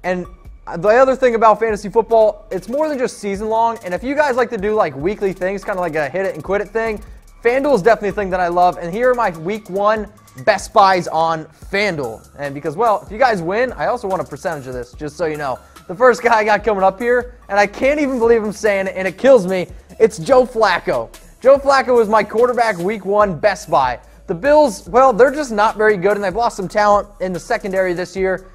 And the other thing about fantasy football, it's more than just season long. And if you guys like to do like weekly things, kind of like a hit it and quit it thing, FanDuel is definitely a thing that I love. And here are my week 1 best buys on FanDuel. And because, well, if you guys win, I also want a percentage of this, just so you know. The first guy I got coming up here, and I can't even believe I'm saying it, and it kills me, it's Joe Flacco. Joe Flacco was my quarterback week 1 best buy. The Bills, well, they're just not very good, and they've lost some talent in the secondary this year.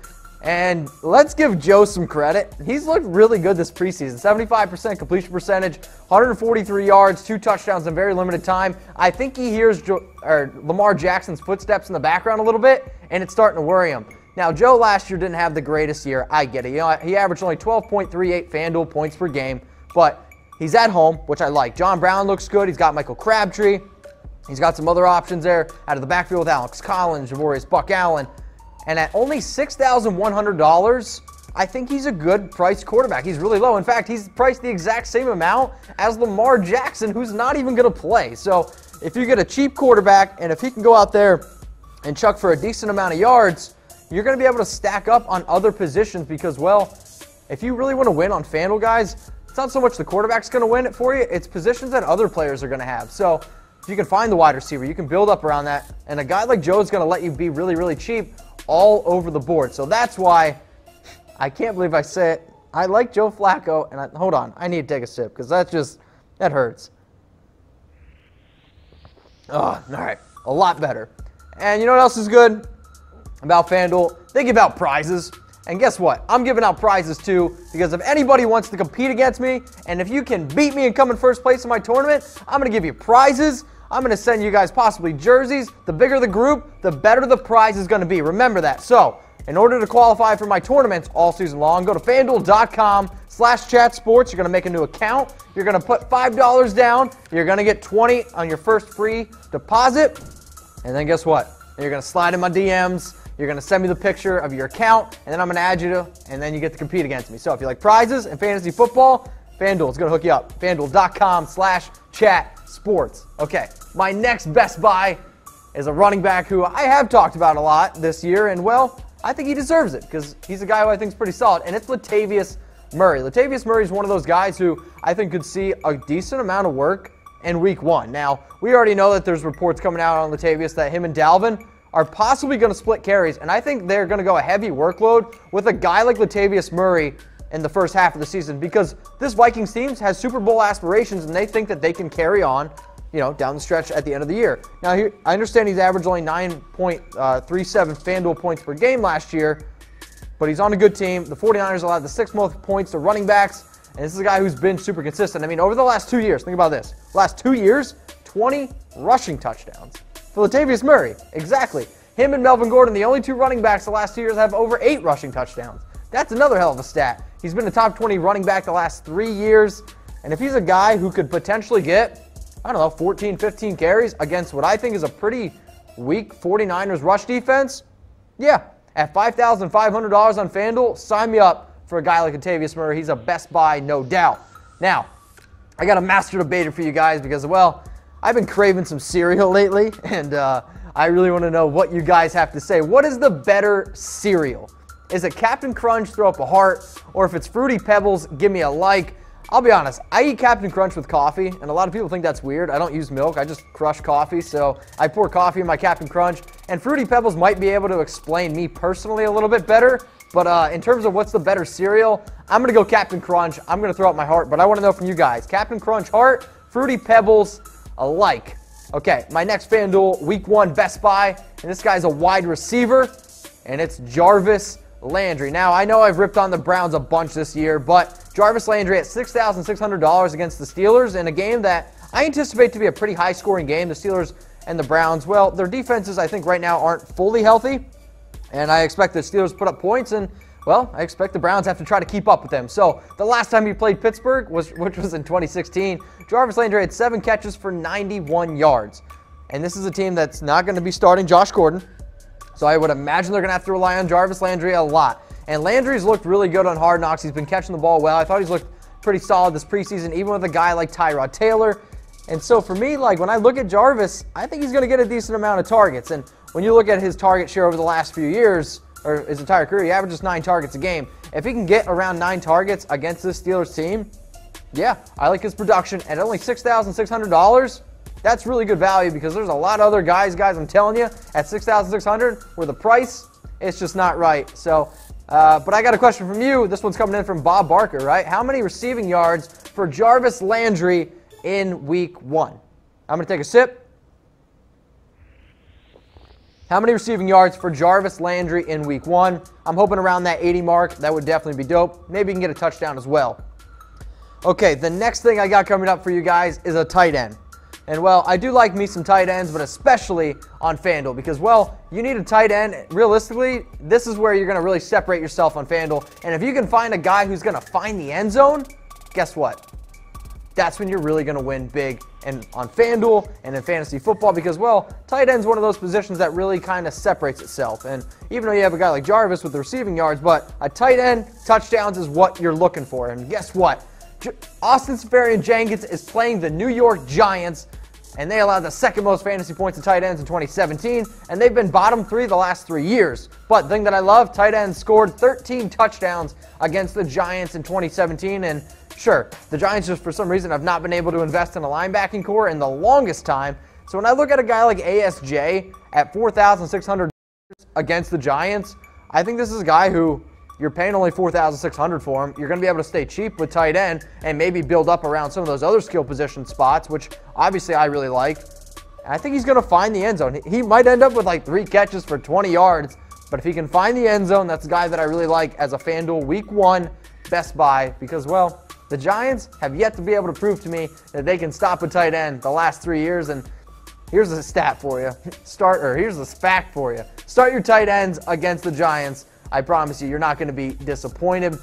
And let's give Joe some credit. He's looked really good this preseason. 75% completion percentage, 143 yards, 2 touchdowns in very limited time. I think he hears Lamar Jackson's footsteps in the background a little bit, and it's starting to worry him. Now, Joe last year didn't have the greatest year. I get it. You know, he averaged only 12.38 FanDuel points per game, but he's at home, which I like. John Brown looks good. He's got Michael Crabtree. He's got some other options there out of the backfield with Alex Collins, Javorius Buck Allen. And at only $6,100, I think he's a good priced quarterback. He's really low. In fact, he's priced the exact same amount as Lamar Jackson, who's not even going to play. So if you get a cheap quarterback, and if he can go out there and chuck for a decent amount of yards, you're going to be able to stack up on other positions because, well, if you really want to win on FanDuel, guys, it's not so much the quarterback's going to win it for you. It's positions that other players are going to have. So if you can find the wide receiver, you can build up around that. And a guy like Joe is going to let you be really, really cheap all over the board. So that's why I can't believe I say it. I like Joe Flacco, and hold on, I need to take a sip because that hurts. Oh, all right, a lot better. And you know what else is good about FanDuel? They give out prizes. And guess what? I'm giving out prizes too, because if anybody wants to compete against me, and if you can beat me and come in first place in my tournament, I'm going to give you prizes. I'm going to send you guys possibly jerseys. The bigger the group, the better the prize is going to be. Remember that. So, in order to qualify for my tournaments all season long, go to FanDuel.com/chatsports. You're going to make a new account. You're going to put $5 down. You're going to get $20 on your first free deposit. And then guess what? You're going to slide in my DMs. You're going to send me the picture of your account, and then I'm going to add you to, and then you get to compete against me. So if you like prizes and fantasy football, FanDuel is going to hook you up. FanDuel.com/chatsports. Okay, my next best buy is a running back who I have talked about a lot this year, and well, I think he deserves it because he's a guy who I think is pretty solid, and it's Latavius Murray. Latavius Murray is one of those guys who I think could see a decent amount of work in week 1. Now, we already know that there's reports coming out on Latavius that him and Dalvin are possibly going to split carries, and I think they're going to go a heavy workload with a guy like Latavius Murray in the first half of the season because this Vikings team has Super Bowl aspirations, and they think that they can carry on, you know, down the stretch at the end of the year. Now, I understand he's averaged only 9.37 FanDuel points per game last year, but he's on a good team. The 49ers allowed the 6th most points to running backs, and this is a guy who's been super consistent. I mean, over the last 2 years, think about this. Last 2 years, 20 rushing touchdowns for Latavius Murray. Exactly. Him and Melvin Gordon, the only 2 running backs the last 2 years, have over 8 rushing touchdowns. That's another hell of a stat. He's been a top 20 running back the last 3 years, and if he's a guy who could potentially get, I don't know, 14, 15 carries against what I think is a pretty weak 49ers rush defense, yeah, at $5,500 on FanDuel, sign me up for a guy like Latavius Murray. He's a best buy, no doubt. Now, I got a master debater for you guys because, well, I've been craving some cereal lately, and I really want to know what you guys have to say. What is the better cereal? Is it Captain Crunch, throw up a heart, or if it's Fruity Pebbles, give me a like. I'll be honest, I eat Captain Crunch with coffee, and a lot of people think that's weird. I don't use milk, I just crush coffee, so I pour coffee in my Captain Crunch, and Fruity Pebbles might be able to explain me personally a little bit better, but in terms of what's the better cereal, I'm going to go Captain Crunch. I'm going to throw up my heart, but I want to know from you guys. Captain Crunch heart, Fruity Pebbles, a like. Okay, my next FanDuel Week 1 Best Buy, and this guy's a wide receiver, and it's Jarvis Landry. Now, I know I've ripped on the Browns a bunch this year, but Jarvis Landry at $6,600 against the Steelers in a game that I anticipate to be a pretty high-scoring game. The Steelers and the Browns, well, their defenses, I think, right now aren't fully healthy, and I expect the Steelers to put up points, and, well, I expect the Browns have to try to keep up with them. So, the last time he played Pittsburgh, which was in 2016, Jarvis Landry had 7 catches for 91 yards. And this is a team that's not going to be starting Josh Gordon. So I would imagine they're going to have to rely on Jarvis Landry a lot. And Landry's looked really good on Hard Knocks. He's been catching the ball well. I thought he's looked pretty solid this preseason, even with a guy like Tyrod Taylor. And so for me, like when I look at Jarvis, I think he's going to get a decent amount of targets. And when you look at his target share over the last few years, or his entire career, he averages 9 targets a game. if he can get around 9 targets against this Steelers team, yeah, I like his production. At only $6,600, that's really good value because there's a lot of other guys, I'm telling you, at $6,600 where the price, it's just not right. So, but I got a question from you. This one's coming in from Bob Barker, right? How many receiving yards for Jarvis Landry in week 1? I'm going to take a sip. How many receiving yards for Jarvis Landry in week 1? I'm hoping around that 80 mark. That would definitely be dope. Maybe you can get a touchdown as well. Okay, the next thing I got coming up for you guys is a tight end. And, well, I do like me some tight ends, but especially on FanDuel because, well, you need a tight end. Realistically, this is where you're going to really separate yourself on FanDuel. And if you can find a guy who's going to find the end zone, guess what? That's when you're really going to win big and on FanDuel and in fantasy football because, well, tight end's one of those positions that really kind of separates itself. And even though you have a guy like Jarvis with the receiving yards, but a tight end, touchdowns is what you're looking for. And guess what? Seferian Jenkins is playing the New York Giants, and they allowed the second most fantasy points to tight ends in 2017, and they've been bottom 3 the last 3 years. But the thing that I love, tight ends scored 13 touchdowns against the Giants in 2017, and sure, the Giants just for some reason have not been able to invest in a linebacking core in the longest time. So when I look at a guy like ASJ at $4,600 against the Giants, I think this is a guy who you're paying only $4,600 for him. You're going to be able to stay cheap with tight end and maybe build up around some of those other skill position spots, which obviously I really like. And I think he's going to find the end zone. He might end up with like 3 catches for 20 yards, but if he can find the end zone, that's a guy that I really like as a FanDuel Week 1 best buy because, well, the Giants have yet to be able to prove to me that they can stop a tight end the last 3 years. And here's a stat for you. Here's a fact for you. Start your tight ends against the Giants. I promise you, you're not going to be disappointed.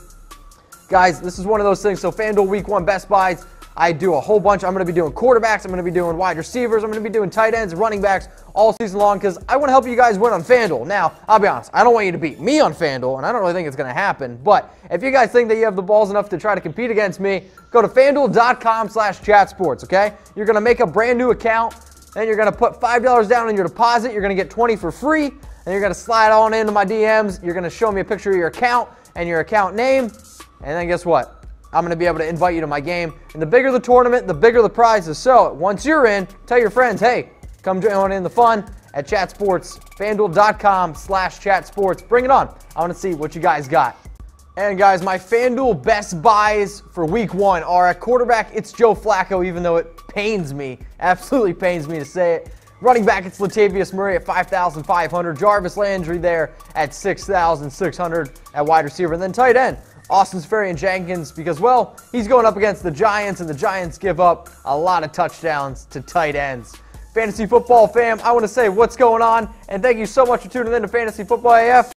Guys, this is one of those things. So FanDuel Week 1 best buys, I do a whole bunch. I'm going to be doing quarterbacks. I'm going to be doing wide receivers. I'm going to be doing tight ends and running backs all season long because I want to help you guys win on FanDuel. Now, I'll be honest. I don't want you to beat me on FanDuel, and I don't really think it's going to happen. But if you guys think that you have the balls enough to try to compete against me, go to FanDuel.com/chatsports, okay? You're going to make a brand new account, and you're going to put $5 down on your deposit. You're going to get 20 for free, and you're going to slide on into my DMs. You're going to show me a picture of your account and your account name, and then guess what? I'm going to be able to invite you to my game. And the bigger the tournament, the bigger the prizes. So once you're in, tell your friends, hey, come join in the fun at Chat Sports, FanDuel.com/chatsports. Bring it on. I want to see what you guys got. And guys, my FanDuel best buys for week 1 are at quarterback, it's Joe Flacco, even though it pains me, absolutely pains me to say it. Running back, it's Latavius Murray at $5,500. Jarvis Landry there at $6,600 at wide receiver. And then tight end, Seferian Jenkins, because, well, he's going up against the Giants, and the Giants give up a lot of touchdowns to tight ends. Fantasy Football fam, I want to say what's going on, and thank you so much for tuning in to Fantasy Football AF.